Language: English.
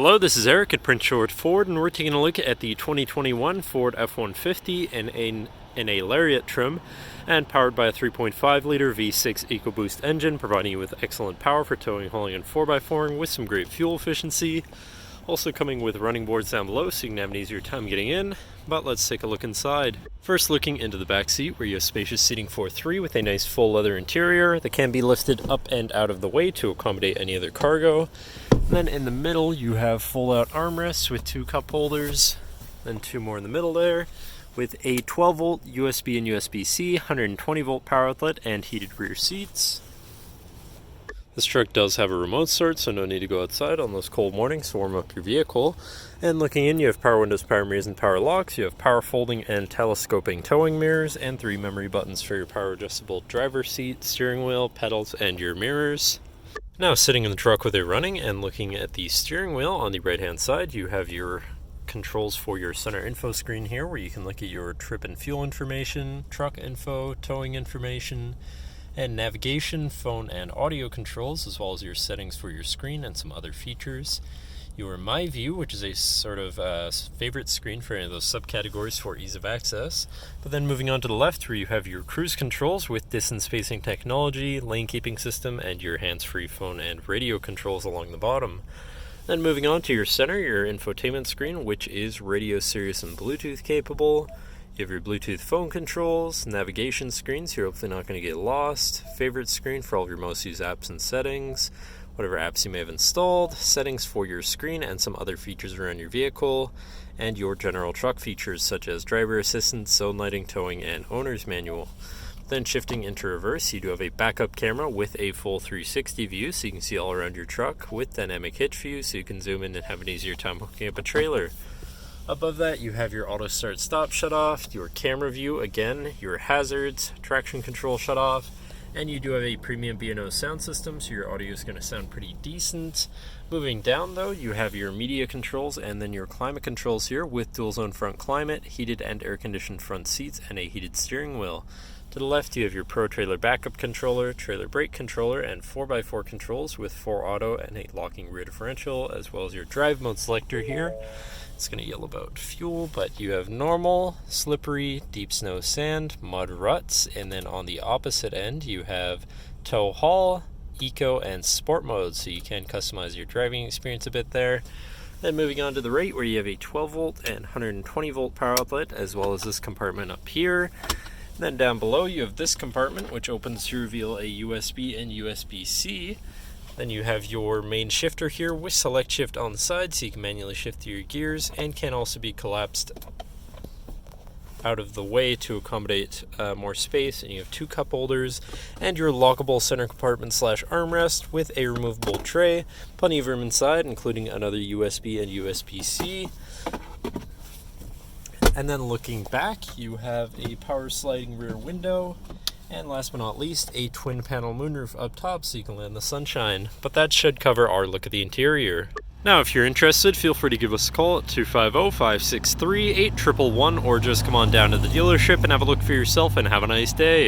Hello, this is Eric at Prince George Ford, and we're taking a look at the 2021 Ford F-150 in a Lariat trim, and powered by a 3.5-liter V6 EcoBoost engine, providing you with excellent power for towing, hauling, and 4x4ing with some great fuel efficiency. Also coming with running boards down below so you can have an easier time getting in, but let's take a look inside. First, looking into the back seat, where you have spacious seating for three with a nice full leather interior that can be lifted up and out of the way to accommodate any other cargo. And then in the middle you have fold-out armrests with two cup holders, then two more in the middle there, with a 12-volt USB and USB-C, 120-volt power outlet, and heated rear seats. This truck does have a remote start, so no need to go outside on those cold mornings to warm up your vehicle. And looking in, you have power windows, power mirrors, and power locks. You have power folding and telescoping towing mirrors, and 3 memory buttons for your power adjustable driver's seat, steering wheel, pedals, and your mirrors. Now, sitting in the truck with it running and looking at the steering wheel on the right hand side, you have your controls for your center info screen here, where you can look at your trip and fuel information, truck info, towing information, and navigation, phone, and audio controls, as well as your settings for your screen and some other features. Your My View, which is a sort of favorite screen for any of those subcategories for ease of access. But then moving on to the left, where you have your cruise controls with distance spacing technology, lane keeping system, and your hands-free phone and radio controls along the bottom. Then moving on to your center, your infotainment screen, which is radio, Sirius, and Bluetooth capable. You have your Bluetooth phone controls, navigation screens, you're hopefully not going to get lost, favorite screen for all of your most used apps and settings, whatever apps you may have installed, settings for your screen and some other features around your vehicle, and your general truck features such as driver assistance, zone lighting, towing, and owner's manual. Then shifting into reverse, you do have a backup camera with a full 360 view, so you can see all around your truck, with dynamic hitch view, so you can zoom in and have an easier time hooking up a trailer. Above that, you have your auto start stop shut off, your camera view again, your hazards, traction control shut off, and you do have a premium B&O sound system, so your audio is going to sound pretty decent. Moving down though, you have your media controls and then your climate controls here with dual zone front climate, heated and air conditioned front seats, and a heated steering wheel. To the left, you have your Pro Trailer backup controller, trailer brake controller, and 4x4 controls with 4 auto and a locking rear differential, as well as your drive mode selector here. It's going to yell about fuel, but you have normal, slippery, deep snow, sand, mud, ruts, and then on the opposite end you have tow haul, eco, and sport mode, so you can customize your driving experience a bit there. Then moving on to the right, where you have a 12-volt and 120-volt power outlet, as well as this compartment up here. And then down below you have this compartment, which opens to reveal a USB and USB-C. Then you have your main shifter here with select shift on the side, so you can manually shift your gears, and can also be collapsed out of the way to accommodate more space. And you have 2 cup holders and your lockable center compartment / armrest with a removable tray. Plenty of room inside, including another USB and USB-C. And then looking back, you have a power sliding rear window. And last but not least, a twin panel moonroof up top so you can land in the sunshine. But that should cover our look at the interior. Now, if you're interested, feel free to give us a call at 250-563-8111, or just come on down to the dealership and have a look for yourself, and have a nice day.